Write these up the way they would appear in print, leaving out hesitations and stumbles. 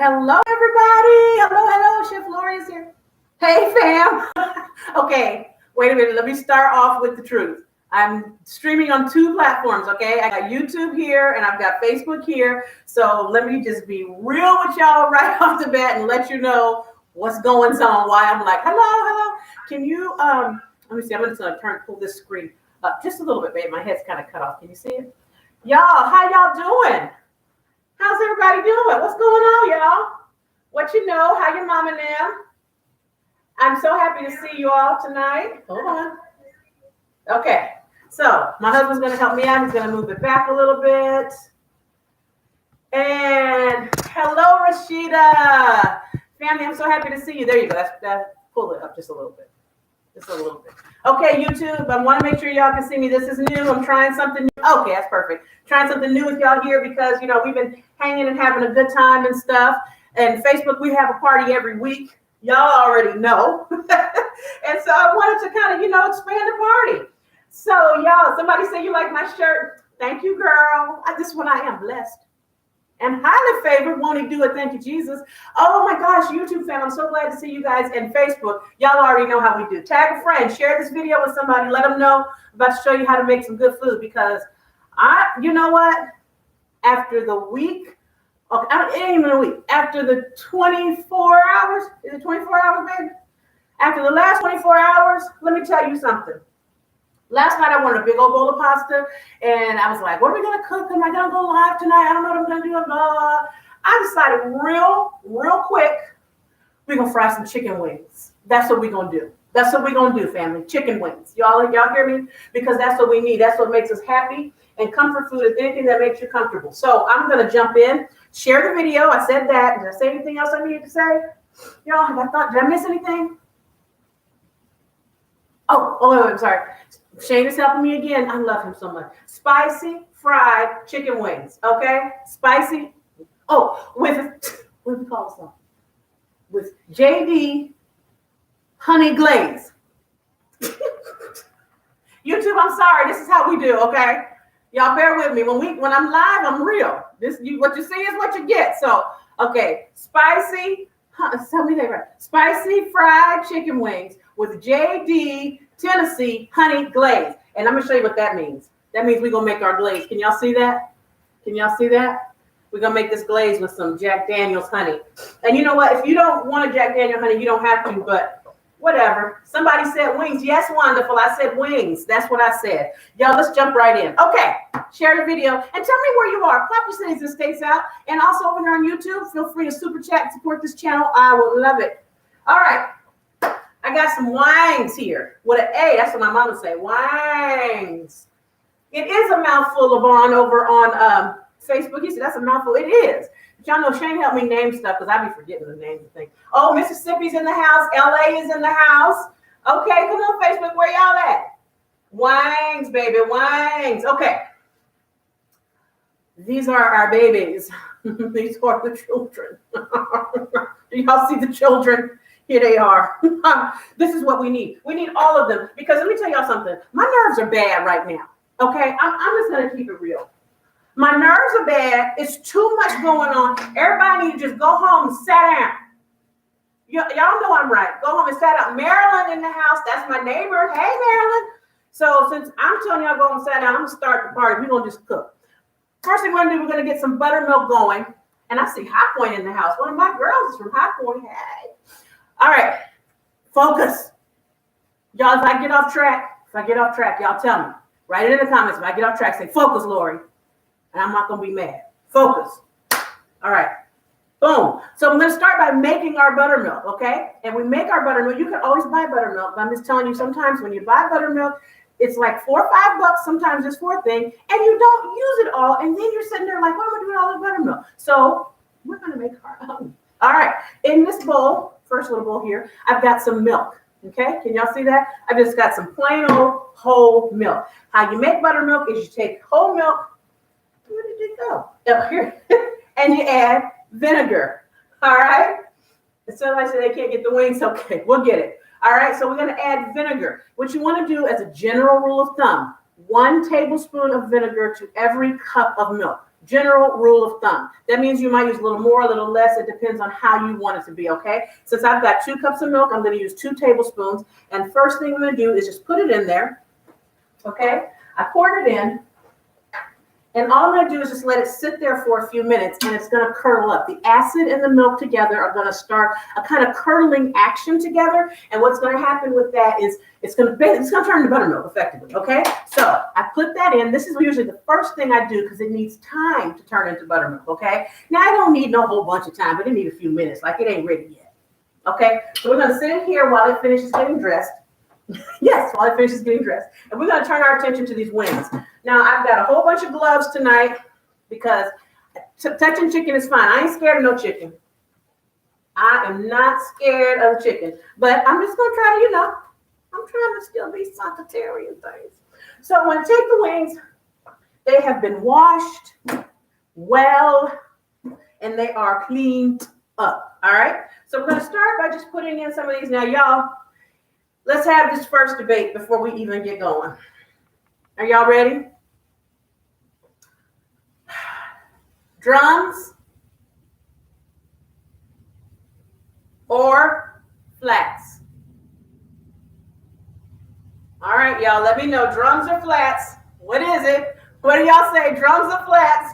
Hello, everybody. Hello, ChefLorious here. Hey, fam. Okay, wait a minute. Let me start off with the truth. I'm streaming on two platforms, okay? I got YouTube here and I've got Facebook here. So let me just be real with y'all right off the bat and let you know what's going on, why I'm like, hello. Can you, let me see, I'm just gonna pull this screen up just a little bit, babe. My head's kind of cut off. Can you see it? Y'all, how y'all doing? How's everybody doing? What's going on, y'all? What you know? How your mama now? I'm so happy to see you all tonight. Hold on. Okay, so my husband's going to help me out. He's going to move it back a little bit. And hello, Rashida. Family, I'm so happy to see you. There you go. That's pull it up just a little bit. Just a little bit. Okay, YouTube, I want to make sure y'all can see me. This is new. I'm trying something new. Okay, that's perfect. Trying something new with y'all here because, you know, we've been hanging and having a good time and stuff. And Facebook, we have a party every week. Y'all already know. And so I wanted to kind of, you know, expand the party. So, y'all, somebody say you like my shirt. Thank you, girl. This one I am blessed and highly favored. Won't he do it? Thank you, Jesus. Oh my gosh, YouTube fam, I'm so glad to see you guys. And Facebook, y'all already know how we do. Tag a friend, share this video with somebody, let them know. I'm about to show you how to make some good food because you know what? After the week, okay, it ain't even a week. After the 24 hours, is it 24 hours, baby? After the last 24 hours, let me tell you something. Last night I wanted a big old bowl of pasta, and I was like, what are we going to cook? Am I going to go live tonight? I don't know what I'm going to do. Blah. I decided real quick, we're going to fry some chicken wings. That's what we're going to do. That's what we're going to do, family. Chicken wings. Y'all hear me? Because that's what we need. That's what makes us happy. And comfort food is anything that makes you comfortable. So I'm going to jump in, share the video. I said that. Did I say anything else I needed to say? Y'all, did I miss anything? Oh, wait, I'm sorry. Shane is helping me again. I love him so much. Spicy fried chicken wings. Okay? Spicy. Oh, what do we call this? With JD honey glaze. YouTube, I'm sorry. This is how we do, okay? Y'all bear with me. When I'm live, I'm real. What you see is what you get. So, okay, spicy fried chicken wings with JD Tennessee honey glaze. And I'm going to show you what that means. That means we're going to make our glaze. Can y'all see that? We're going to make this glaze with some Jack Daniel's honey. And you know what? If you don't want a Jack Daniel honey, you don't have to, but whatever. Somebody said wings. Yes, wonderful. I said wings. That's what I said. Y'all, let's jump right in. Okay. Share the video and tell me where you are. Pop your cities and states out. And also over here on YouTube, feel free to super chat and support this channel. I would love it. All right. I got some wings here. With an A. That's what my mom would say. Wings. It is a mouthful of over on Facebook. He said that's a mouthful. It is. But y'all know Shane helped me name stuff because I be forgetting the names of things. Oh, Mississippi's in the house. LA is in the house. Okay, come on, Facebook. Where y'all at? Wings, baby. Wings. Okay. These are our babies. These are the children. Do y'all see the children? Here they are. This is what we need. We need all of them because let me tell y'all something. My nerves are bad right now. Okay, I'm just gonna keep it real. My nerves are bad. It's too much going on. Everybody need to just go home and sit down. Y'all know I'm right. Go home and sit down. Marilyn in the house. That's my neighbor. Hey, Marilyn. So since I'm telling y'all go home and sit down, I'm gonna start the party. We're gonna just cook. First thing we're gonna do, we're gonna get some buttermilk going. And I see High Point in the house. One of my girls is from High Point. Hey. All right, focus. Y'all, if I get off track, y'all tell me. Write it in the comments. If I get off track, say, focus, Lori. And I'm not going to be mad. Focus. All right. Boom. So I'm going to start by making our buttermilk, okay? And we make our buttermilk. You can always buy buttermilk. But I'm just telling you, sometimes when you buy buttermilk, it's like $4 or $5 sometimes just for a thing. And you don't use it all. And then you're sitting there like, what am I doing with all this buttermilk? So we're going to make our own. All right. In this bowl, first little bowl here, I've got some milk. Okay, can y'all see that? I've just got some plain old whole milk. How you make buttermilk is you take whole milk. Where did it go? Up here. And you add vinegar. All right. And somebody said they can't get the wings. Okay, we'll get it. All right, so we're going to add vinegar. What you want to do as a general rule of thumb, 1 tablespoon of vinegar to every cup of milk. General rule of thumb. That means you might use a little more, a little less. It depends on how you want it to be, okay? Since I've got 2 cups of milk, I'm going to use 2 tablespoons. And first thing I'm going to do is just put it in there, okay? I poured it in. And all I'm going to do is just let it sit there for a few minutes, and it's going to curdle up. The acid and the milk together are going to start a kind of curdling action together. And what's going to happen with that is it's going to turn into buttermilk effectively, okay? So I put that in. This is usually the first thing I do because it needs time to turn into buttermilk, okay? Now, I don't need no whole bunch of time, but it needs a few minutes. Like, it ain't ready yet, okay? So we're going to sit in here while it finishes getting dressed. Yes, while it finishes getting dressed. And we're going to turn our attention to these wings. Now, I've got a whole bunch of gloves tonight because touching chicken is fine. I ain't scared of no chicken. I am not scared of chicken. But I'm just going to try to, I'm trying to still be sanitary and things. So when I take the wings, they have been washed well, and they are cleaned up. All right? So we're going to start by just putting in some of these. Now, y'all, let's have this first debate before we even get going. Are y'all ready? Drums or flats? All right, y'all, let me know. Drums or flats? What is it? What do y'all say? Drums or flats?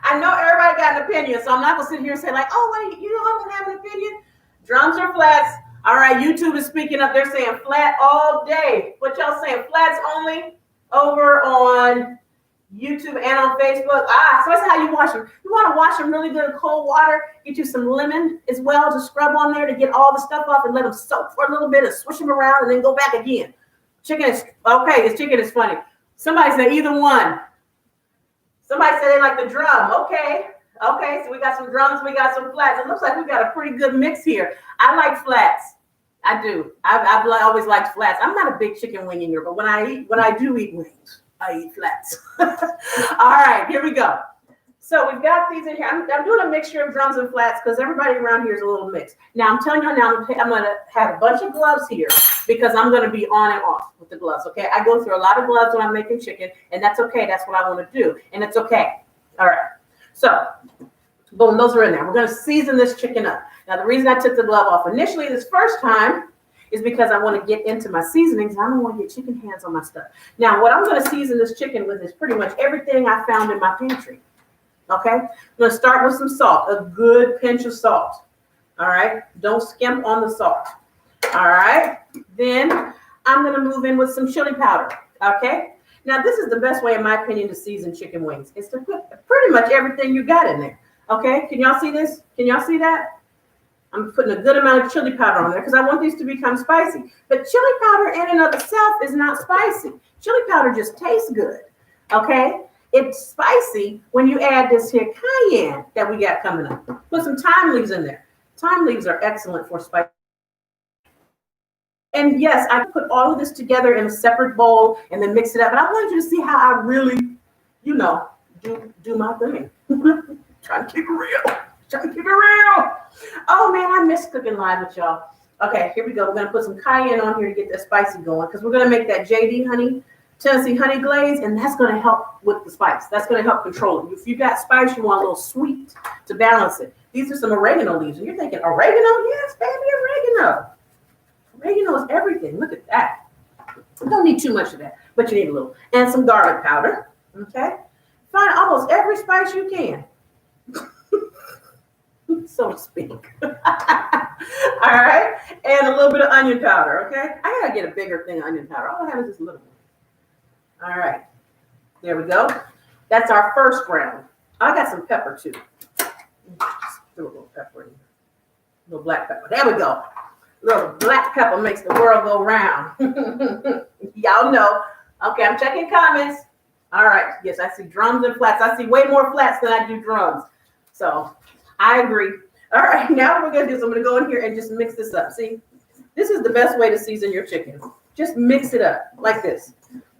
I know everybody got an opinion, so I'm not going to sit here and say like, oh, wait, you don't have an opinion? Drums or flats? All right, YouTube is speaking up. They're saying flat all day. What y'all saying? Flats only over on YouTube and on Facebook. So that's how you wash them. You want to wash them really good in cold water. Get you some lemon as well to scrub on there to get all the stuff off and let them soak for a little bit and swish them around and then go back again. Chicken is, okay, this chicken is funny. Somebody said either one. Somebody said they like the drum. Okay, so we got some drums, we got some flats. It looks like we got a pretty good mix here. I like flats. I do. I've always liked flats. I'm not a big chicken wing eater, but when I do eat wings, I eat flats. All right, here we go. So we've got these in here. I'm doing a mixture of drums and flats because everybody around here is a little mixed. Now I'm telling you now, I'm going to have a bunch of gloves here because I'm going to be on and off with the gloves, okay? I go through a lot of gloves when I'm making chicken, and that's okay. That's what I want to do, and it's okay. All right. So, boom, those are in there. We're going to season this chicken up. Now, the reason I took the glove off initially this first time is because I want to get into my seasonings, and I don't want to get chicken hands on my stuff. Now, what I'm going to season this chicken with is pretty much everything I found in my pantry. Okay? I'm going to start with some salt, a good pinch of salt. All right? Don't skimp on the salt. All right? Then I'm going to move in with some chili powder. Okay? Now, this is the best way, in my opinion, to season chicken wings. It's to put pretty much everything you got in there. Okay? Can y'all see this? Can y'all see that? I'm putting a good amount of chili powder on there because I want these to become spicy. But chili powder in and of itself is not spicy. Chili powder just tastes good. Okay? It's spicy when you add this here cayenne that we got coming up. Put some thyme leaves in there. Thyme leaves are excellent for spice. And yes, I put all of this together in a separate bowl and then mix it up. But I wanted you to see how I really, do my thing. Trying to keep it real. Trying to keep it real. Oh, man, I miss cooking live with y'all. Okay, here we go. We're going to put some cayenne on here to get that spicy going because we're going to make that Tennessee honey glaze, and that's going to help with the spice. That's going to help control it. If you got spice, you want a little sweet to balance it. These are some oregano leaves, and you're thinking, oregano? Yes, baby, oregano. Oregano is everything. Look at that. You don't need too much of that, but you need a little. And some garlic powder, okay? Find almost every spice you can. So to speak. All right. And a little bit of onion powder, okay? I gotta get a bigger thing of onion powder. All I have is this little one. All right. There we go. That's our first round. I got some pepper too. Just throw a little pepper in here. A little black pepper. There we go. A little black pepper makes the world go round. Y'all know. Okay, I'm checking comments. All right. Yes, I see drums and flats. I see way more flats than I do drums. So I agree. All right, now what we're going to do is I'm going to go in here and just mix this up. See, this is the best way to season your chicken. Just mix it up like this.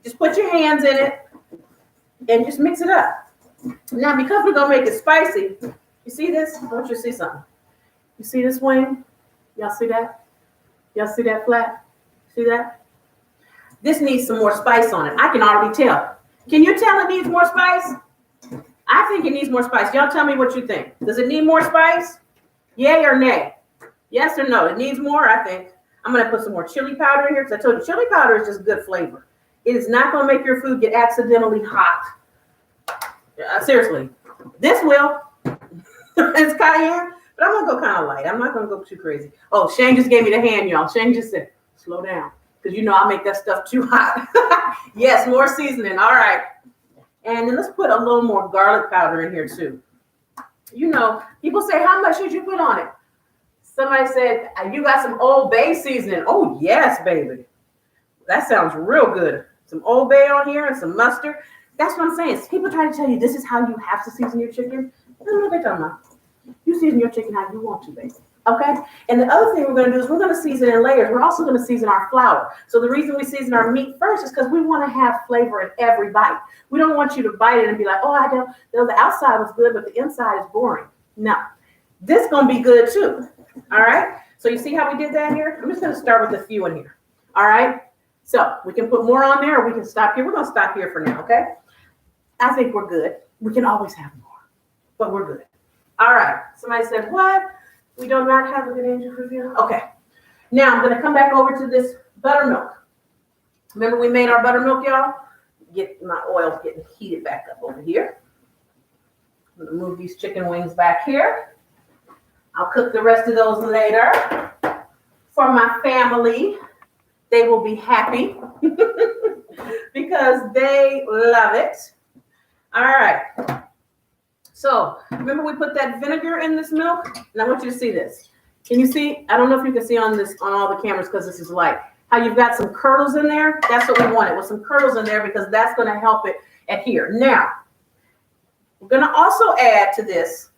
Just put your hands in it and just mix it up. Now, because we're going to make it spicy, you see this? I want you to see something. You see this wing? Y'all see that? Y'all see that flat? See that? This needs some more spice on it. I can already tell. Can you tell it needs more spice? I think it needs more spice. Y'all tell me what you think. Does it need more spice? Yay or nay? Yes or no? It needs more, I think. I'm going to put some more chili powder in here because I told you chili powder is just good flavor. It is not going to make your food get accidentally hot. Seriously. This will. It's cayenne, but I'm going to go kind of light. I'm not going to go too crazy. Oh, Shane just gave me the hand, y'all. Shane just said, slow down because you know I'll make that stuff too hot. Yes, more seasoning. All right. And then let's put a little more garlic powder in here too. You know, people say, how much should you put on it? Somebody said, you got some Old Bay seasoning. Oh, yes, baby. That sounds real good. Some Old Bay on here and some mustard. That's what I'm saying. People try to tell you this is how you have to season your chicken. I don't know what they're talking about. You season your chicken how you want to, baby. Okay? And the other thing we're going to do is we're going to season in layers. We're also going to season our flour. So the reason we season our meat first is because we want to have flavor in every bite. We don't want you to bite it and be like, oh, I don't know, the outside was good, but the inside is boring. No. This is going to be good too. All right? So you see how we did that here? I'm just going to start with a few in here. All right? So we can put more on there or we can stop here. We're going to stop here for now, okay? I think we're good. We can always have more, but we're good. All right. Somebody said, what? We do not have a good angel review? Okay. Now I'm going to come back over to this buttermilk. Remember we made our buttermilk, y'all? Get my oil getting heated back up over here. I'm going to move these chicken wings back here. I'll cook the rest of those later for my family. They will be happy because they love it. All right. So remember we put that vinegar in this milk? And I want you to see this. Can you see? I don't know if you can see on all the cameras because this is light. How you've got some curdles in there? That's what we wanted, with some curdles in there because that's going to help it adhere. Now, we're going to also add to this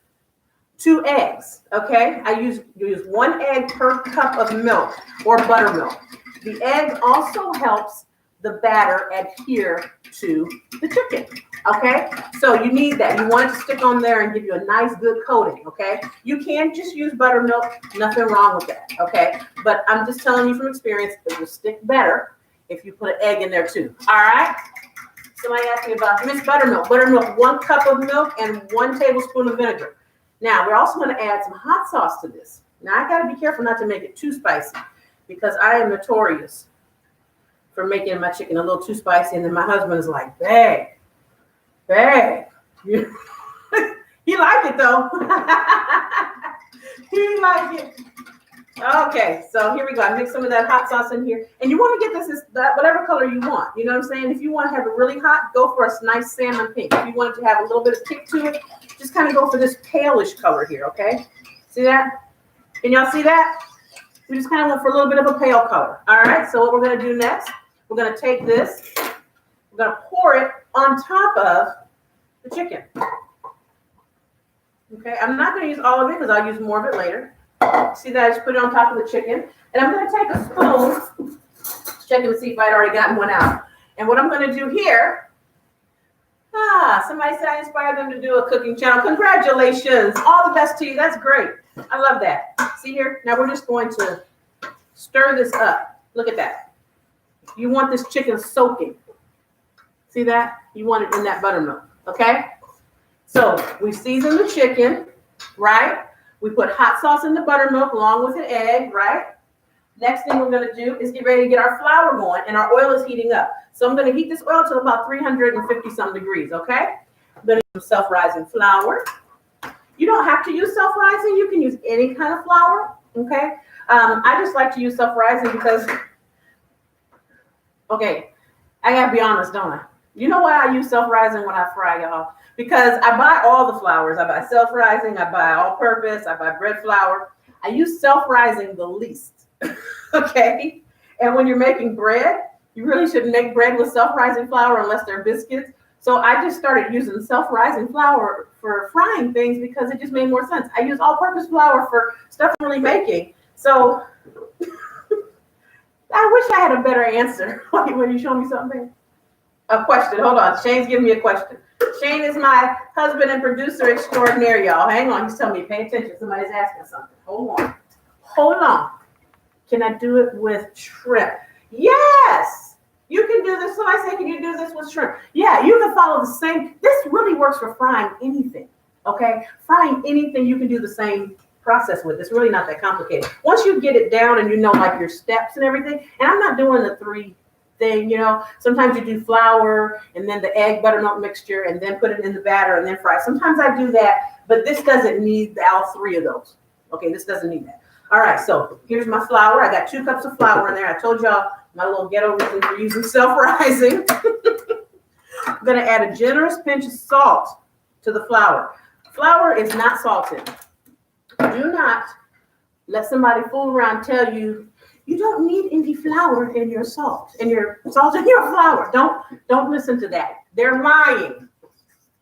2 eggs, okay? You use 1 egg per cup of milk or buttermilk. The egg also helps the batter adhere to the chicken, okay? So you need that. You want it to stick on there and give you a nice, good coating, okay? You can just use buttermilk. Nothing wrong with that, okay? But I'm just telling you from experience, it will stick better if you put an egg in there too, all right? Somebody asked me about Miss Buttermilk. Buttermilk, 1 cup of milk and 1 tablespoon of vinegar. Now, we're also going to add some hot sauce to this. Now, I got to be careful not to make it too spicy because I am notorious for making my chicken a little too spicy. And then my husband is like, babe. He liked it, though. He liked it. Okay, so here we go. I mix some of that hot sauce in here. And you want to get this whatever color you want. You know what I'm saying? If you want to have it really hot, go for a nice salmon pink. If you want it to have a little bit of kick to it, just kind of go for this palish color here, okay? See that? Can y'all see that? We just kind of went for a little bit of a pale color. All right, so what we're going to do next, we're going to take this, we're going to pour it on top of the chicken. Okay, I'm not going to use all of it because I'll use more of it later. See that I just put it on top of the chicken. And I'm going to take a spoon, checking to see if I'd already gotten one out. And what I'm going to do here, somebody said I inspired them to do a cooking channel. Congratulations. All the best to you. That's great. I love that. See here? Now we're just going to stir this up. Look at that. You want this chicken soaking. See that? You want it in that buttermilk. Okay? So we season the chicken, right? We put hot sauce in the buttermilk along with an egg, right? Next thing we're going to do is get ready to get our flour going, and our oil is heating up. So I'm going to heat this oil to about 350-some degrees, okay? I'm going to use some self-rising flour. You don't have to use self-rising. You can use any kind of flour, okay? I just like to use self-rising because, okay, I got to be honest, don't I? You know why I use self-rising when I fry, y'all? Because I buy all the flours. I buy self-rising, I buy all-purpose, I buy bread flour. I use self-rising the least, okay? And when you're making bread, you really shouldn't make bread with self-rising flour unless they're biscuits. So I just started using self-rising flour for frying things because it just made more sense. I use all-purpose flour for stuff I'm really making. So I wish I had a better answer when you show me something. A question. Hold on. Shane's giving me a question. Shane is my husband and producer extraordinaire, y'all. Hang on. He's telling me, pay attention. Somebody's asking something. Hold on. Hold on. Can I do it with shrimp? Yes. You can do this. Somebody say, can you do this with shrimp? Yeah, you can follow the same. This really works for frying anything. Okay, frying anything, you can do the same process with. It's really not that complicated. Once you get it down and you know like your steps and everything, and I'm not doing the 3 thing, sometimes you do flour and then the egg buttermilk mixture and then put it in the batter and then fry. Sometimes I do that, but this doesn't need all 3 of those. Okay, this doesn't need that. All right, so here's my flour. I got 2 cups of flour in there. I told y'all my little ghetto reason for using self-rising. I'm gonna add a generous pinch of salt to the flour. Flour is not salted. Do not let somebody fool around tell you you don't need any flour in your salt, in your flour. Don't listen to that. They're lying.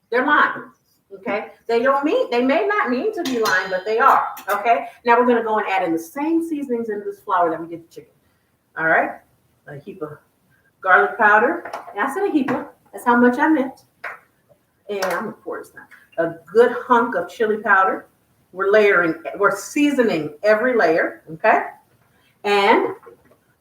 They're lying. Okay? They may not mean to be lying, but they are. Okay? Now we're gonna go and add in the same seasonings into this flour that we did the chicken. All right? A heap of garlic powder. And I said a heap of, that's how much I meant. And I'm gonna pour this now. A good hunk of chili powder. We're seasoning every layer, okay? And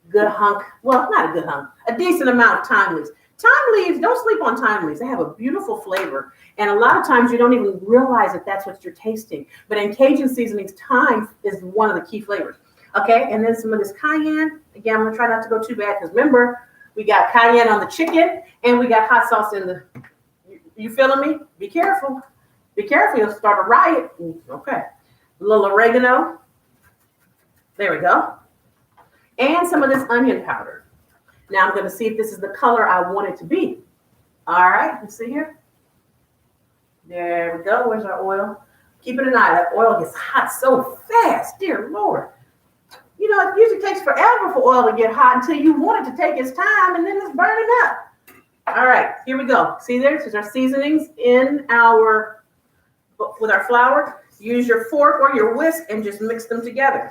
good hunk, well, not a good hunk, a decent amount of thyme leaves. Thyme leaves, don't sleep on thyme leaves. They have a beautiful flavor. And a lot of times you don't even realize that that's what you're tasting. But in Cajun seasonings, thyme is one of the key flavors. Okay, and then some of this cayenne. Again, I'm gonna try not to go too bad because remember, we got cayenne on the chicken and we got hot sauce in the, you feeling me? Be careful. Be careful, you'll start a riot. Okay. A little oregano. There we go. And some of this onion powder. Now I'm going to see if this is the color I want it to be. All right, you see here? There we go. Where's our oil? Keeping an eye. That oil gets hot so fast. Dear Lord. It usually takes forever for oil to get hot until you want it to take its time, and then it's burning up. All right, here we go. See there? This is our seasonings with our flour. Use your fork or your whisk and just mix them together.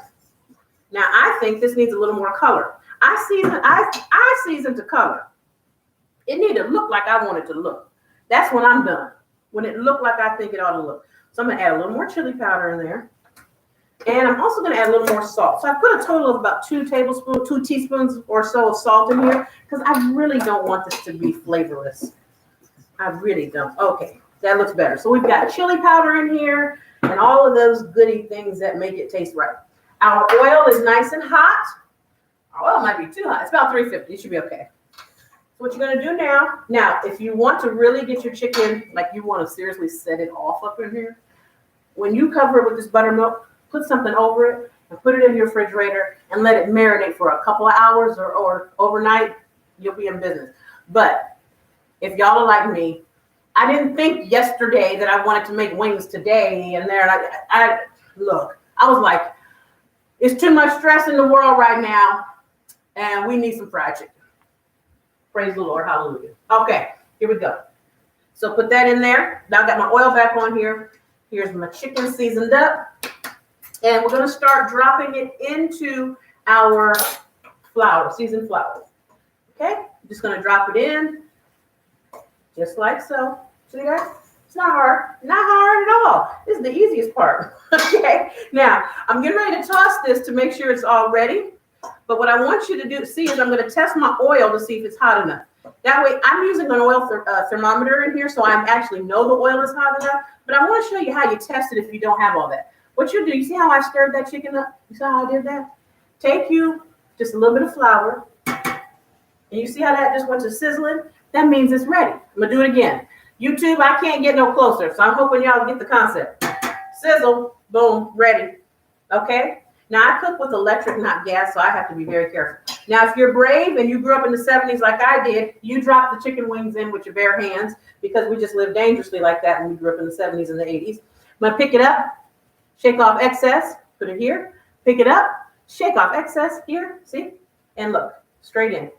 Now I think this needs a little more color. I season to color. It need to look like I want it to look. That's when I'm done. When it look like I think it ought to look. So I'm gonna add a little more chili powder in there. And I'm also gonna add a little more salt. So I put a total of about 2 teaspoons or so of salt in here because I really don't want this to be flavorless. I really don't. Okay. That looks better. So we've got chili powder in here and all of those goody things that make it taste right. Our oil is nice and hot. Our oil might be too hot. It's about 350. It should be okay. So what you're going to do now, if you want to really get your chicken, like you want to seriously set it off up in here, when you cover it with this buttermilk, put something over it and put it in your refrigerator and let it marinate for a couple of hours or overnight. You'll be in business. But if y'all are like me, I didn't think yesterday that I wanted to make wings today and there. I was like, it's too much stress in the world right now, and we need some fried chicken. Praise the Lord, hallelujah. Okay, here we go. So put that in there. Now I got my oil back on here. Here's my chicken seasoned up, and we're gonna start dropping it into our flour, seasoned flour. Okay, I'm just gonna drop it in. Just like so. See that? It's not hard. Not hard at all. This is the easiest part. Okay. Now, I'm getting ready to toss this to make sure it's all ready. But what I want you to see is I'm going to test my oil to see if it's hot enough. That way, I'm using an oil thermometer in here, so I actually know the oil is hot enough. But I want to show you how you test it if you don't have all that. What you do, you see how I stirred that chicken up? You saw how I did that? Take just a little bit of flour. And you see how that just went to sizzling? That means it's ready. I'm going to do it again. YouTube, I can't get no closer, so I'm hoping y'all get the concept. Sizzle, boom, ready. Okay? Now, I cook with electric, not gas, so I have to be very careful. Now, if you're brave and you grew up in the 70s like I did, you drop the chicken wings in with your bare hands because we just lived dangerously like that when we grew up in the 70s and the 80s. I'm going to pick it up, shake off excess, put it here, pick it up, shake off excess here, see? And look, straight in.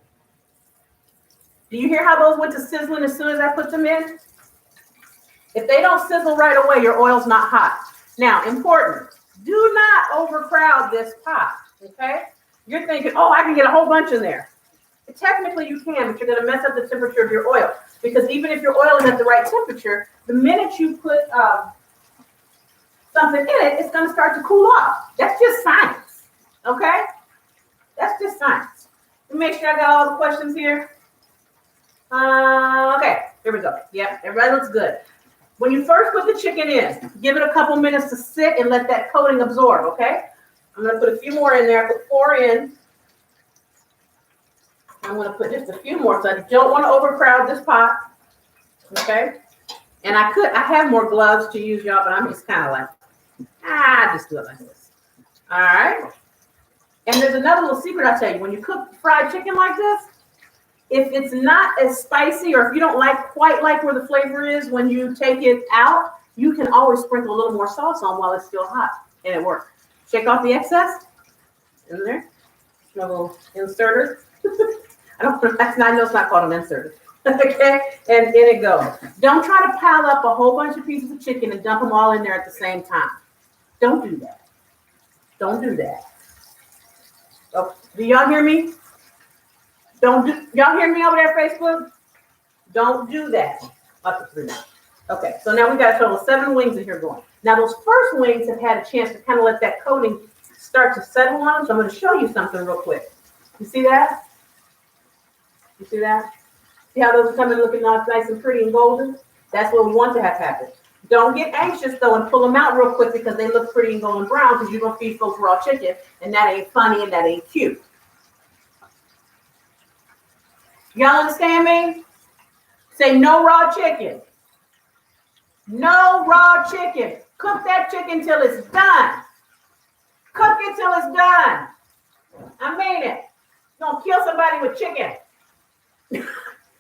Do you hear how those went to sizzling as soon as I put them in? If they don't sizzle right away, your oil's not hot. Now, important, do not overcrowd this pot, okay? You're thinking, oh, I can get a whole bunch in there. Technically, you can, but you're going to mess up the temperature of your oil. Because even if your oil is at the right temperature, the minute you put something in it, it's going to start to cool off. That's just science, okay? That's just science. Let me make sure I got all the questions here. Okay, here we go. Yep, everybody looks good. When you first put the chicken in, give it a couple minutes to sit and let that coating absorb, okay? I'm gonna put a few more in there, put 4 in. I'm gonna put just a few more, so I don't wanna overcrowd this pot, okay? And I have more gloves to use, y'all, but I'm just kind of like, just do it like this. All right. And there's another little secret I'll tell you. When you cook fried chicken like this, if it's not as spicy or if you don't quite like where the flavor is when you take it out, you can always sprinkle a little more sauce on while it's still hot, and it works. Shake off the excess in there. A little inserter. I know it's not called an inserter. Okay, and in it goes. Don't try to pile up a whole bunch of pieces of chicken and dump them all in there at the same time. Don't do that. Don't do that. Oh, do y'all hear me? Y'all hear me over there, Facebook? Don't do that. Up to 3 now. Okay, so now we got a total of 7 wings in here going. Now those first wings have had a chance to kind of let that coating start to settle on them. So I'm going to show you something real quick. You see that? You see that? See how those are coming looking nice and pretty and golden? That's what we want to have happen. Don't get anxious though and pull them out real quick because they look pretty and golden brown because you're gonna feed folks raw chicken and that ain't funny and that ain't cute. Y'all understand me? Say no raw chicken. No raw chicken. Cook that chicken till it's done. Cook it till it's done. I mean it. You're gonna kill somebody with chicken.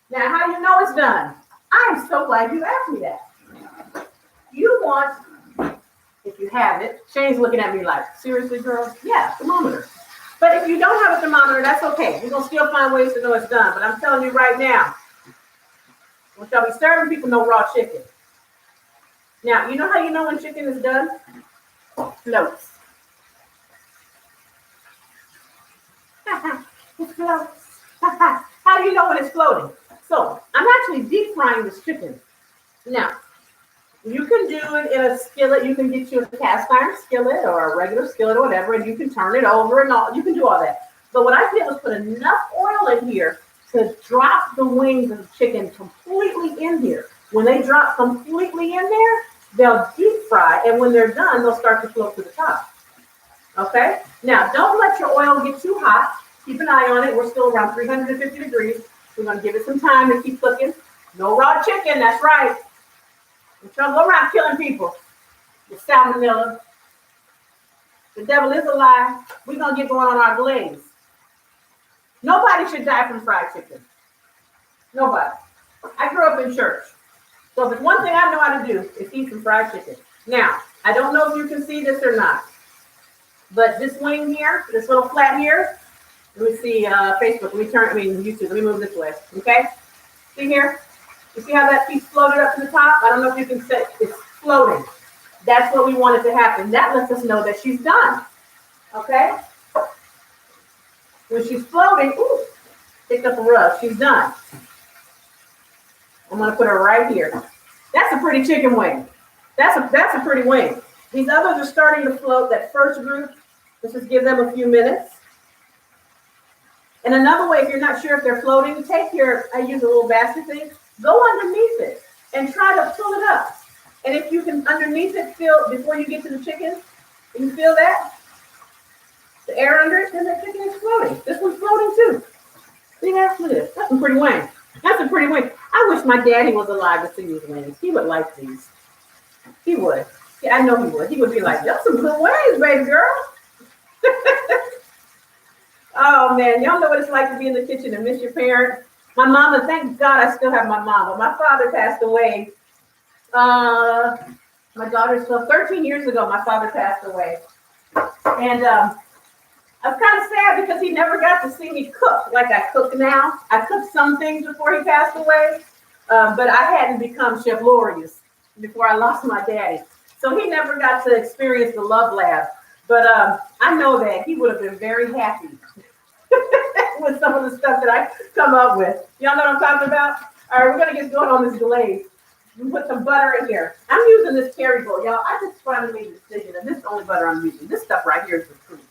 Now, how you know it's done? I'm so glad you asked me that. You want, if you have it, Shane's looking at me like, seriously, girl? Yeah, thermometer. But if you don't have a thermometer, that's okay. We're going to still find ways to know it's done. But I'm telling you right now, we shall be serving people no raw chicken. Now, you know how you know when chicken is done? Floats. It floats. How do you know when it's floating? So I'm actually deep frying this chicken. Now, you can do it in a skillet. You can get you a cast iron skillet or a regular skillet or whatever, and you can turn it over and all. You can do all that. But what I did was put enough oil in here to drop the wings of the chicken completely in here. When they drop completely in there, they'll deep fry, and when they're done, they'll start to float to the top. Okay? Now, don't let your oil get too hot. Keep an eye on it. We're still around 350 degrees. We're going to give it some time to keep cooking. No raw chicken, that's right. Don't go around killing people with salmonella. The devil is a lie. We're going to get going on our glaze. Nobody should die from fried chicken. Nobody. I grew up in church. So if it's one thing I know how to do, is eat some fried chicken. Now, I don't know if you can see this or not, but this wing here, this little flat here, let me see Facebook. YouTube. Let me move this way. Okay? See here? You see how that piece floated up to the top? I don't know if you can see. It's floating. That's what we wanted to happen. That lets us know that she's done. Okay? When she's floating, picked up a rub. She's done. I'm going to put her right here. That's a pretty chicken wing. That's a pretty wing. These others are starting to float. That first group, let's just give them a few minutes. And another way, if you're not sure if they're floating, I use a little basket thing, go underneath it and try to pull it up. And if you can underneath it feel, before you get to the chicken, you feel that? The air under it, then the chicken is floating. This one's floating too. See that? Look at this. That's a pretty wing. That's a pretty wing. I wish my daddy was alive to see these wings. He would like these. He would. Yeah, I know he would. He would be like, that's some good wings, baby girl. Oh, man, y'all know what it's like to be in the kitchen and miss your parents. My mama, thank God I still have my mama. My father passed away. My daughter's 13 years ago, my father passed away. And I was kind of sad because he never got to see me cook like I cook now. I cooked some things before he passed away, but I hadn't become ChefLorious before I lost my daddy. So he never got to experience the love lab. But I know that he would have been very happy with some of the stuff that I come up with. Y'all know what I'm talking about? All right, we're going to get going on this glaze. We put some butter in here. I'm using this Kerrygold, y'all. I just finally made a decision, and this is the only butter I'm using. This stuff right here is the truth.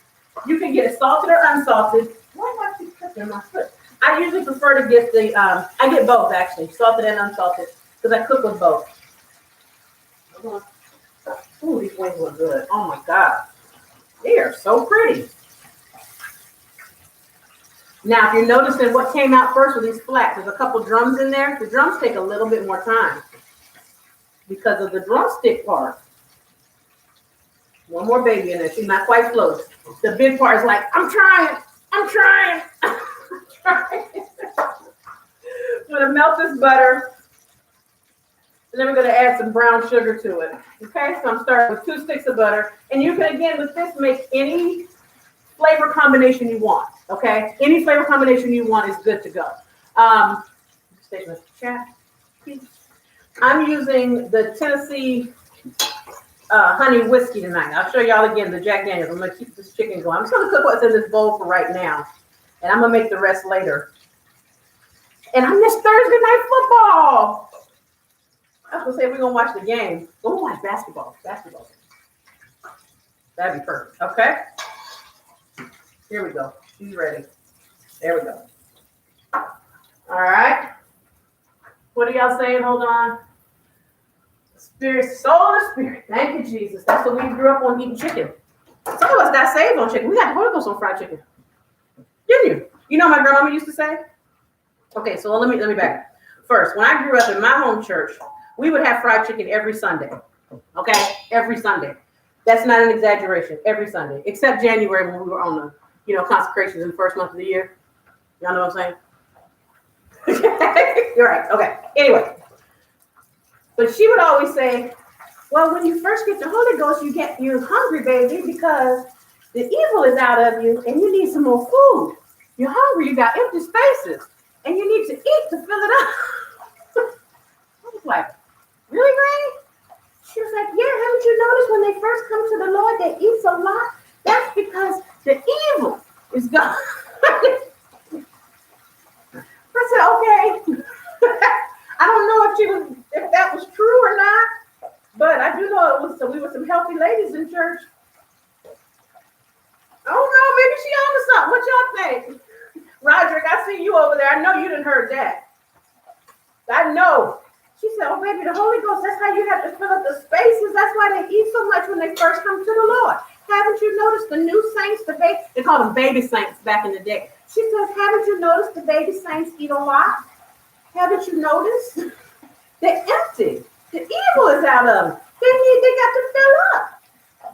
You can get it salted or unsalted. Why not keep cooking my foot? I usually prefer to daughter gets the, I get both actually, salted and unsalted, because I cook with both. Ooh, these wings look good. Oh my God. They are so pretty. Now, if you're noticing what came out first with these flats, there's a couple drums in there. The drums take a little bit more time because of the drumstick part. One more baby in there. She's not quite close. The big part is like, I'm trying. I'm trying. I'm trying. I'm going to melt this butter. And then we're going to add some brown sugar to it. Okay, so I'm starting with 2 sticks of butter. And you can, again, with this, make any flavor combination you want. Okay, any flavor combination you want is good to go. I'm using the Tennessee honey whiskey tonight. I'll show y'all again the Jack Daniels. I'm going to keep this chicken going. I'm just going to cook what's in this bowl for right now. And I'm going to make the rest later. And I missed Thursday night football. I was going to say we're going to watch the game. We'll watch basketball. Basketball. That'd be perfect. Okay. Here we go. She's ready. There we go. All right. What are y'all saying? Hold on. Spirit, soul, and spirit. Thank you, Jesus. That's what we grew up on, eating chicken. Some of us got saved on chicken. We got the Holy Ghost on fried chicken. Didn't you? You know my grandmama used to say? Okay, so let me back. First, when I grew up in my home church, we would have fried chicken every Sunday. Okay? Every Sunday. That's not an exaggeration. Every Sunday. Except January when we were on the consecrations in the first month of the year. Y'all know what I'm saying? You're right. Okay. Anyway. But she would always say, well, when you first get the Holy Ghost, you're hungry, baby, because the evil is out of you and you need some more food. You're hungry. You got empty spaces and you need to eat to fill it up. I was like, really, Granny? She was like, yeah, haven't you noticed when they first come to the Lord, they eat a lot? That's because the evil is gone. I said, okay. I don't know if that was true or not, but I do know we were some healthy ladies in church. I don't know, maybe she on to something. What y'all think? Roderick, I see you over there. I know you didn't heard that. I know. She said, oh, baby, the Holy Ghost, that's how you have to fill up the spaces. That's why they eat so much when they first come to the Lord. Haven't you noticed the new saints, they called them baby saints back in the day. She says, haven't you noticed the baby saints eat a lot? Haven't you noticed? They're empty. The evil is out of them. They got to fill up.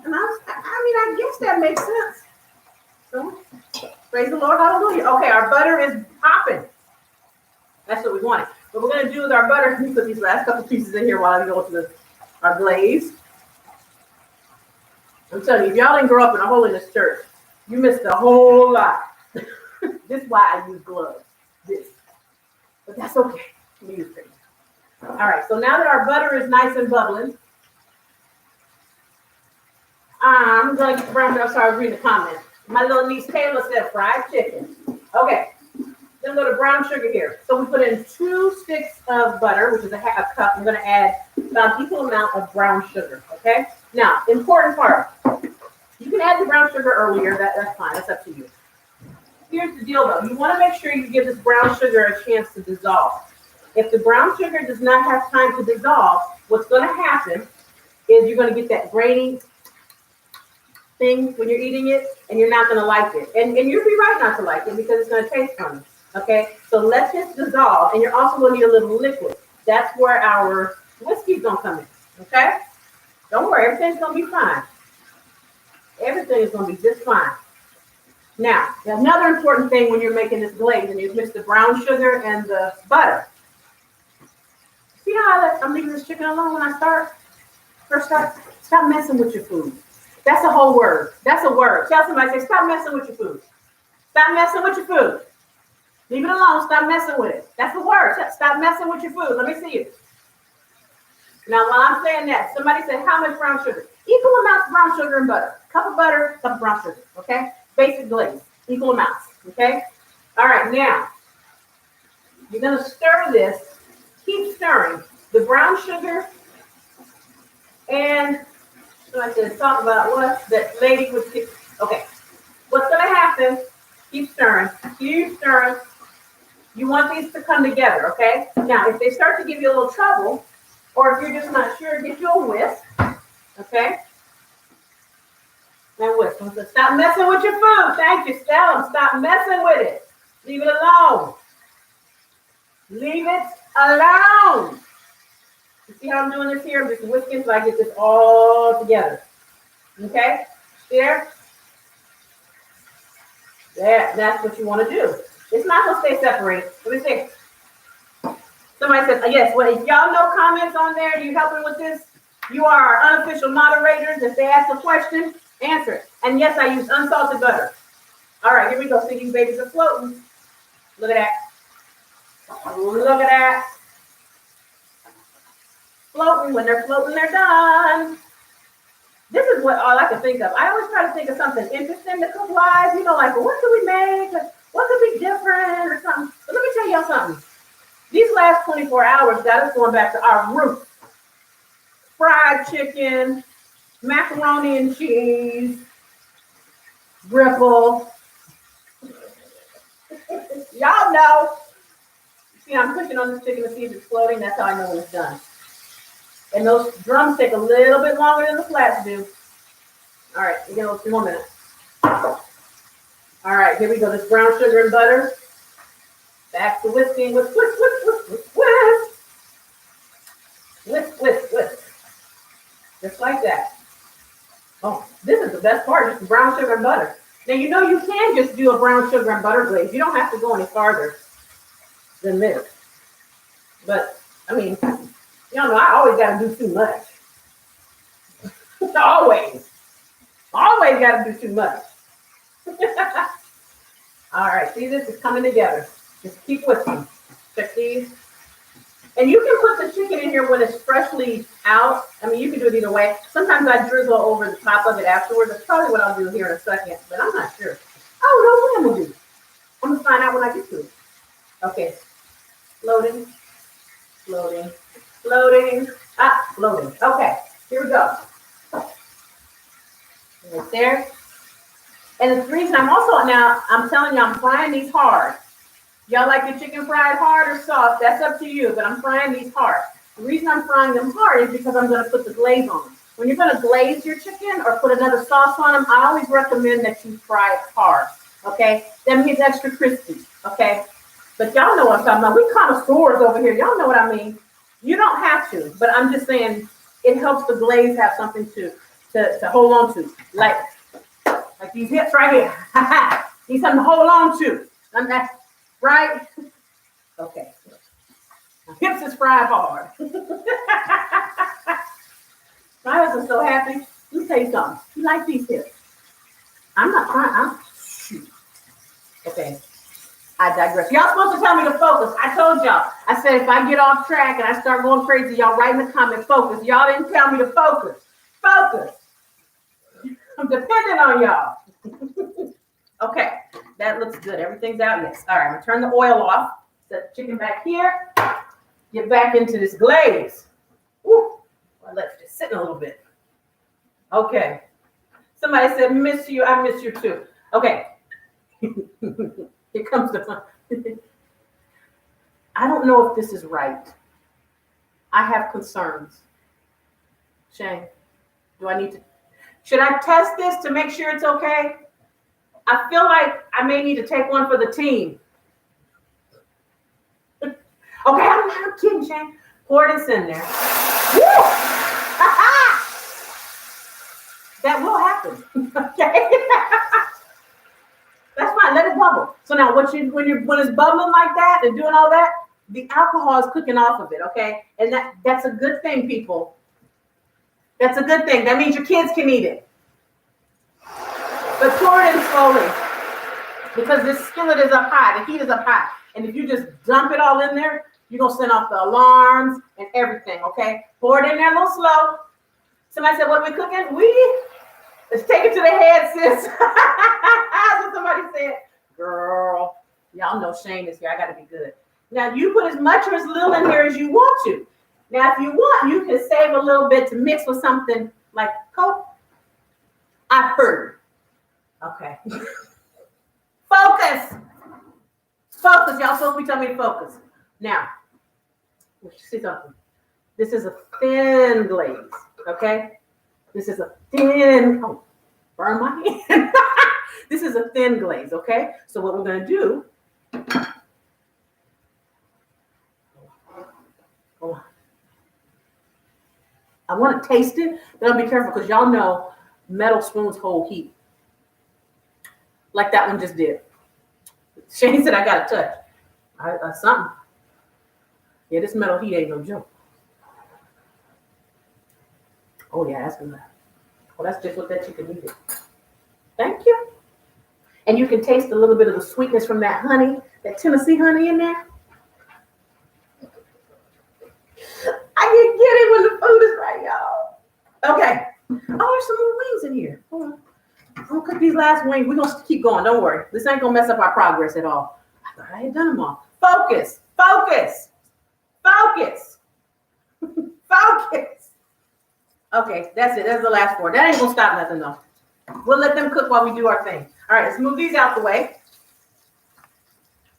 And I guess that makes sense. So, praise the Lord, hallelujah. Okay, our butter is popping. That's what we wanted. What we're going to do with our butter, let me put these last couple pieces in here while I go to our glaze. I'm telling you, if y'all didn't grow up in a holiness church, you missed a whole lot. This is why I use gloves. But that's okay. We use things. All right, so now that our butter is nice and bubbling, I'm going to get the brown sugar. I'm sorry, I was reading the comments. My little niece Taylor said fried chicken. Okay, then go to brown sugar here. So we put in 2 sticks of butter, which is a cup. I'm going to add about an equal amount of brown sugar, okay? Now, important part. You can add the brown sugar earlier. That's fine. That's up to you. Here's the deal, though. You want to make sure you give this brown sugar a chance to dissolve. If the brown sugar does not have time to dissolve, what's going to happen is you're going to get that grainy thing when you're eating it, and you're not going to like it. And you'll be right not to like it because it's going to taste funny. Okay? So let this dissolve, and you're also going to need a little liquid. That's where our whiskey's going to come in. Okay? Don't worry. Everything's going to be fine. Everything is going to be just fine. Now, another important thing when you're making this glaze and you mix the brown sugar and the butter. See how I'm leaving this chicken alone when I first start? Stop messing with your food. That's a whole word. That's a word. Tell somebody, say, stop messing with your food. Stop messing with your food. Leave it alone. Stop messing with it. That's the word. Stop messing with your food. Let me see it. Now, while I'm saying that, somebody said, how much brown sugar? Equal amounts of brown sugar and butter. Cup of butter, cup of brown sugar. Okay? Basic glaze. Equal amounts. Okay? All right. Now, you're going to stir this. Keep stirring. The brown sugar and so I said, talk about what that lady was. Okay. What's going to happen? Keep stirring. Keep stirring. You want these to come together, okay? Now, if they start to give you a little trouble, or if you're just not sure, get you a whisk, okay? And whisk. So stop messing with your food. Thank you, Stella. Stop messing with it. Leave it alone. Leave it alone. You see how I'm doing this here? I'm just whisking so I get this all together. Okay? There. There. That's what you want to do. It's not going to stay separated. Let me see. Somebody says, yes, well, if y'all know comments on there, you helping with this? You are our unofficial moderators. If they ask a question, answer it. And yes, I use unsalted butter. All right, here we go. See, these babies are floating. Look at that. Look at that. Floating. When they're floating, they're done. This is what all I can think of. I always try to think of something interesting to cook wise. You know, like, well, what could we make? What could be different or something? But let me tell y'all something. These last 24 hours got us going back to our roots. Fried chicken, macaroni and cheese, ripple. Y'all know. See, I'm pushing on this chicken to see if it's floating. That's how I know when it's done. And those drums take a little bit longer than the flats do. All right, we got a few more minutes. All right, here we go. This brown sugar and butter. Back to whisking. Whisk, whisk, whisk, whisk, whisk, whisk. Whisk, whisk, whisk. Just like that. Oh, this is the best part, just brown sugar and butter. Now, you know you can just do a brown sugar and butter glaze. You don't have to go any farther than this. But, I mean, y'all know I always got to do too much. Always. Always got to do too much. All right, see, this is coming together. Just keep whisking. Check these. And you can put the chicken in here when it's freshly out. I mean, you can do it either way. Sometimes I drizzle over the top of it afterwards. That's probably what I'll do here in a second, but I'm not sure. I don't know what I'm going to do. I'm going to find out when I get to it. Okay. Loading. Loading. Loading. Loading. Okay. Here we go. Right there. And the reason I'm also now, I'm telling you, I'm frying these hard. Y'all like your chicken fried hard or soft? That's up to you, but I'm frying these hard. The reason I'm frying them hard is because I'm going to put the glaze on them. When you're going to glaze your chicken or put another sauce on them, I always recommend that you fry it hard, okay? That means extra crispy, okay? But y'all know what I'm talking about. We connoisseurs over here. Y'all know what I mean. You don't have to, but I'm just saying it helps the glaze have something to hold on to. Like these hips right here. Need something to hold on to. And that's right? Okay. Hips is fried hard. My husband's so happy. Let me tell you something. You like these hips. I'm not trying. Shoot. Okay. I digress. Y'all supposed to tell me to focus. I told y'all. I said if I get off track and I start going crazy, y'all write in the comment, focus. Y'all didn't tell me to focus. Focus. I'm dependent on y'all. Okay, that looks good. Everything's out. Yes. All right, I'm gonna turn the oil off. Set the chicken back here. Get back into this glaze. Woo. Well, let's just sit a little bit. Okay. Somebody said, miss you. I miss you too. Okay. Here comes the fun. I don't know if this is right. I have concerns. Shane, do I need to? Should I test this to make sure it's okay? I feel like I may need to take one for the team. Okay, I'm not kidding, Shane. Pour this in there. Woo! That will happen. Okay. That's fine. Let it bubble. So now, when it's bubbling like that and doing all that, the alcohol is cooking off of it. Okay, and that's a good thing, people. That's a good thing. That means your kids can eat it. But pour it in slowly because this skillet is up high. The heat is up high. And if you just dump it all in there, you're going to send off the alarms and everything, okay? Pour it in there a little slow. Somebody said, what are we cooking? Let's take it to the head, sis. That's what somebody said. Girl, y'all know Shane is here. I got to be good. Now, you put as much or as little in here as you want to. Now, if you want, you can save a little bit to mix with something like Coke. I've heard. Okay. Focus. Focus. Y'all supposed to me tell me to focus. Now, let's see something. This is a thin glaze, okay? This is a thin, oh, burn my hand. This is a thin glaze, okay? So what we're gonna do, hold on. I wanna taste it, but I'll be careful because y'all know metal spoons hold heat. Like that one just did. Shane said I got a touch. Something. Yeah, this metal heat ain't no joke. Oh yeah, that's good. Oh, that's just what that chicken needed. Thank you. And you can taste a little bit of the sweetness from that honey, that Tennessee honey in there. I can get it when the food is right, y'all. Okay. Oh, there's some more wings in here. Hold on. I'm gonna cook these last wings. We're gonna keep going. Don't worry. This ain't gonna mess up our progress at all. I thought I had done them all. Focus. Focus. Focus. Focus. Okay, that's it. That's the last four. That ain't gonna stop nothing though. We'll let them cook while we do our thing. All right, let's move these out the way.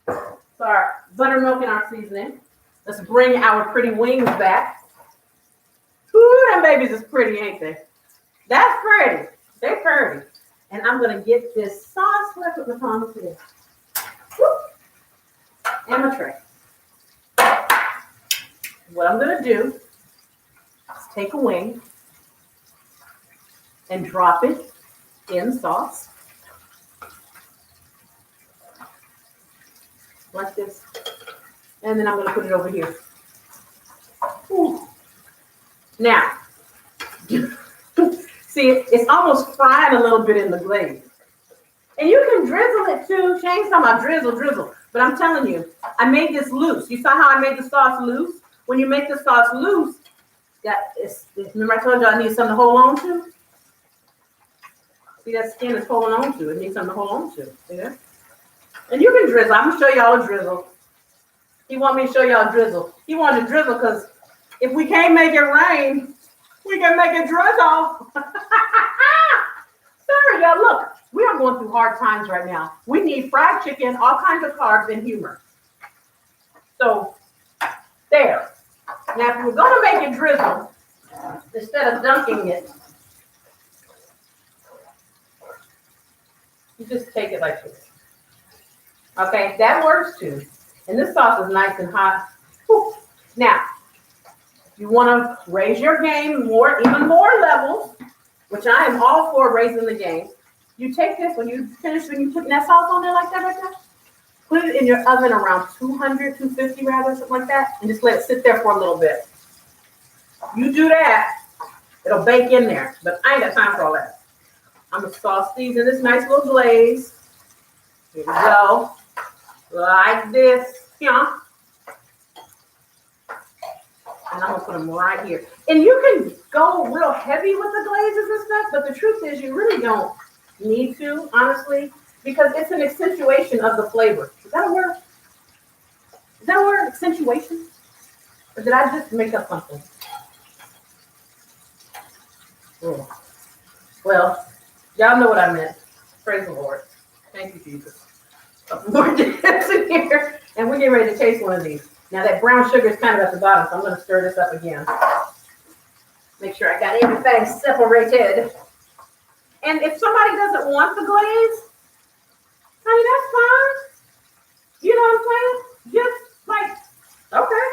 So our buttermilk and our seasoning. Let's bring our pretty wings back. Ooh, them babies is pretty, ain't they? That's pretty. They're pretty. And I'm gonna get this sauce. Where's the palms here? And my tray. What I'm gonna do is take a wing and drop it in sauce. Like this. And then I'm gonna put it over here. Ooh. Now, see, it's almost fried a little bit in the glaze. And you can drizzle it too. Shane's talking about drizzle. But I'm telling you, I made this loose. You saw how I made the sauce loose? When you make the sauce loose, remember I told you I need something to hold on to? See, that skin is holding on to. It needs something to hold on to. See that? And you can drizzle. I'm going to show y'all a drizzle. He want me to show y'all a drizzle. He wanted to drizzle because if we can't make it rain, we can make it drizzle. Sorry, y'all. Look, we are going through hard times right now. We need fried chicken, all kinds of carbs, and humor. So, there. Now, if we're going to make it drizzle, instead of dunking it, you just take it like this. Okay, that works too. And this sauce is nice and hot. Whew. Now, if you want to raise your game even more levels, which I am all for raising the game, you take this when you put that sauce on there like that right there, put it in your oven around 200, 250 rather, something like that, and just let it sit there for a little bit. You do that, it'll bake in there, but I ain't got time for all that. I'm gonna sauce these in this nice little glaze. Here we go. Like this, yeah. And I'm gonna put them right here. And you can go real heavy with the glazes and stuff, but the truth is you really don't need to, honestly, because it's an accentuation of the flavor. Is that a word? Is that a word, accentuation? Or did I just make up something? Oh. Well, y'all know what I meant. Praise the Lord. Thank you, Jesus. More dips in here, and we're getting ready to taste one of these. Now that brown sugar is kind of at the bottom, so I'm going to stir this up again. Make sure I got everything separated. And if somebody doesn't want the glaze, honey, that's fine. You know what I'm saying? Just like, okay.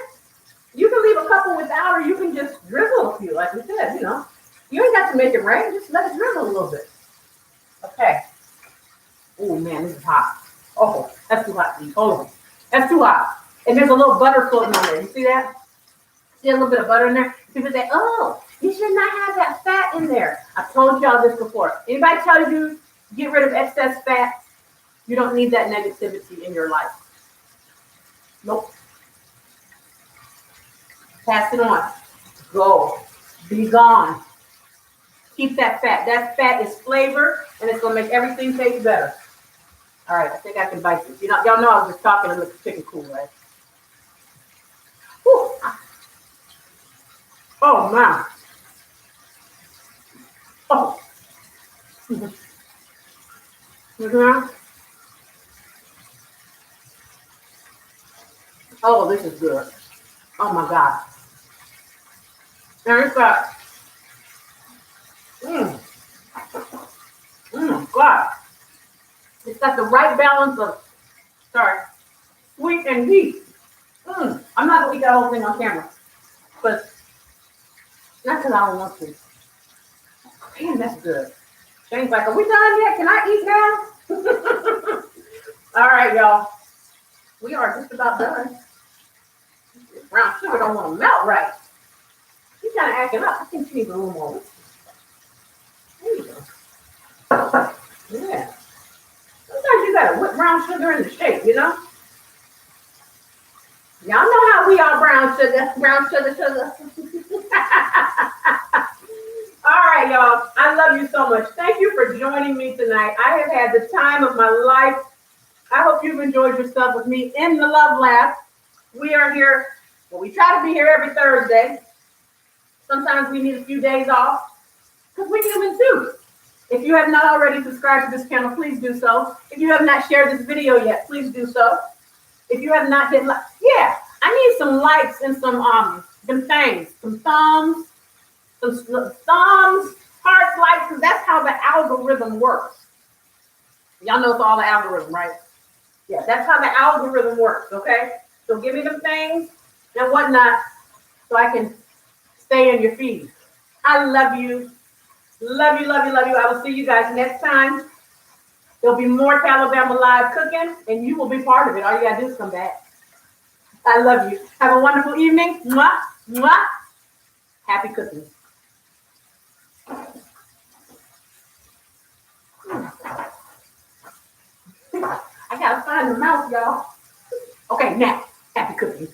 You can leave a couple without, or you can just drizzle a few, like we said, you know. You ain't got to make it rain, just let it drizzle a little bit. Okay. Oh man, this is hot. Oh, that's too hot, please. Hold on. That's too hot. And there's a little butter floating on there. You see that? See a little bit of butter in there? People say, oh, you should not have that fat in there. I've told y'all this before. Anybody tell you to get rid of excess fat? You don't need that negativity in your life. Nope. Pass it on. Go. Be gone. Keep that fat. That fat is flavor, and it's going to make everything taste better. All right, I think I can bite this. Y'all know I was just talking and looking chicken cool, right? Whew. Oh, man. Oh. Mm-hmm. Oh, this is good. Oh my God. And it's got, mmm, God. It's got the right balance of, sorry, sweet and heat. I'm not gonna eat that whole thing on camera, but not because I don't want to. Man, that's good. Shane's like, are we done yet? Can I eat now? All right, y'all. We are just about done. Brown sugar don't want to melt right. She's kind of acting up. I think she needs a little more. There you go. Yeah. Sometimes you gotta whip brown sugar into shape, you know? Y'all know how we are brown sugar. Brown sugar, sugar. All right, y'all. I love you so much. Thank you for joining me tonight. I have had the time of my life. I hope you've enjoyed yourself with me in the Love Laugh. We are here. Well, we try to be here every Thursday. Sometimes we need a few days off because we're human too. If you have not already subscribed to this channel, please do so. If you have not shared this video yet, please do so. If you have not hit like, yeah, I need some likes and some things, some thumbs, hearts, likes, because that's how the algorithm works. Y'all know it's all the algorithm, right? Yeah, that's how the algorithm works, okay? So give me them things and whatnot so I can stay in your feed. I love you. Love you, love you, love you. I will see you guys next time. There'll be more Alabama Live cooking, and you will be part of it. All you gotta do is come back. I love you. Have a wonderful evening. Mwah, mwah. Happy cooking. I gotta find the mouse, y'all. Okay, now, happy cooking.